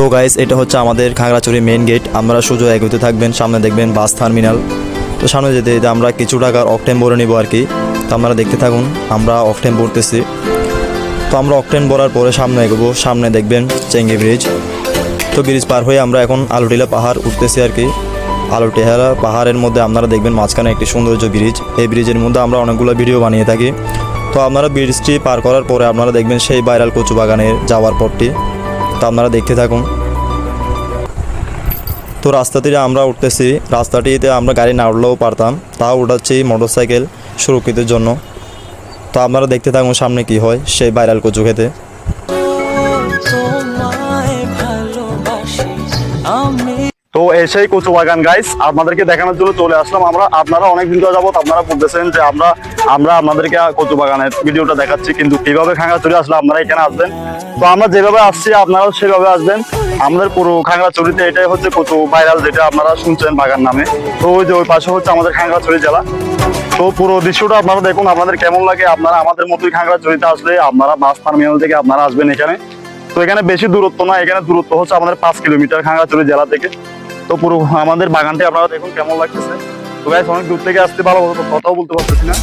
তো গাইস, এটা হচ্ছে আমাদের খাগড়াছড়ি মেইন গেট। আমরা সোজা এগোতে থাকবেন, সামনে দেখবেন বাস টার্মিনাল। তো সামনে যেতে যেতে আমরা কিছু টাকার অকটেন ভরে নিব আর কি। তো আপনারা দেখতে থাকুন, আমরা অকটেন ভরতেছি। তো আমরা অকটেন ভরার পরে সামনে এগোবো, সামনে দেখবেন চেঙ্গি ব্রিজ। তো ব্রিজ পার হয়ে আমরা এখন আলুটিলা পাহাড় উঠতেছি আর কি। আলুটিলা পাহাড়ের মধ্যে আপনারা দেখবেন মাঝখানে একটি সৌন্দর্য ব্রিজ। এই ব্রিজের মধ্যে আমরা অনেকগুলো ভিডিও বানিয়ে থাকি। তো আপনারা ব্রিজটি পার করার পরে আপনারা দেখবেন সেই ভাইরাল কচু বাগানে যাওয়ার পথটি। তো আপনারা দেখতে থাকুন। তো রাস্তাটিতে আমরা উঠতেছি, রাস্তাটিতে আমরা গাড়ি না উঠলেও পারতাম, তাও উঠাচ্ছি মোটরসাইকেল সুরক্ষিতের জন্য। তো আপনারা দেখতে থাকুন সামনে কি হয় সেই ভাইরাল কচু খেতে। তো সেই কচু বাগান গাইস আপনাদেরকে দেখানোর জন্য চলে আসলাম আমরা। আপনারা অনেক দিন ধরে যাবত আপনারা বলতেছেন যে আমরা আপনাদেরকে কচু বাগানের ভিডিওটা দেখাচ্ছি, কিন্তু কিভাবে খাগড়াছড়ি আসলে আপনারা এখানে আসবেন। তো আমরা যেভাবে আসছি আপনারাও সেভাবে আসবেন। আমাদের পুরো খাগড়াছড়িতে এটাই হচ্ছে কচু ভাইরাল, যেটা আপনারা শুনছেন বাগান নামে। তো ওই যে ওই পাশে হচ্ছে আমাদের খাগড়াছড়ি জেলা। তো পুরো দৃশ্যটা আপনারা দেখুন, আপনাদের কেমন লাগে। আপনারা আমাদের মতোই খাগড়াছড়িতে আসলে আপনারা বাস টার্মিনাল থেকে আপনারা আসবেন এখানে। তো এখানে বেশি দূরত্ব না, এখানে দূরত্ব হচ্ছে আমাদের 5 কিলোমিটার খাগড়াছড়ি জেলা থেকে। তো পুরো আমাদের বাগানটি আপনারা দেখুন কেমন লাগতেছে। তো গাইস অনেক দূর থেকে আসতে ভালো কথাও বলতে পারতেছি না।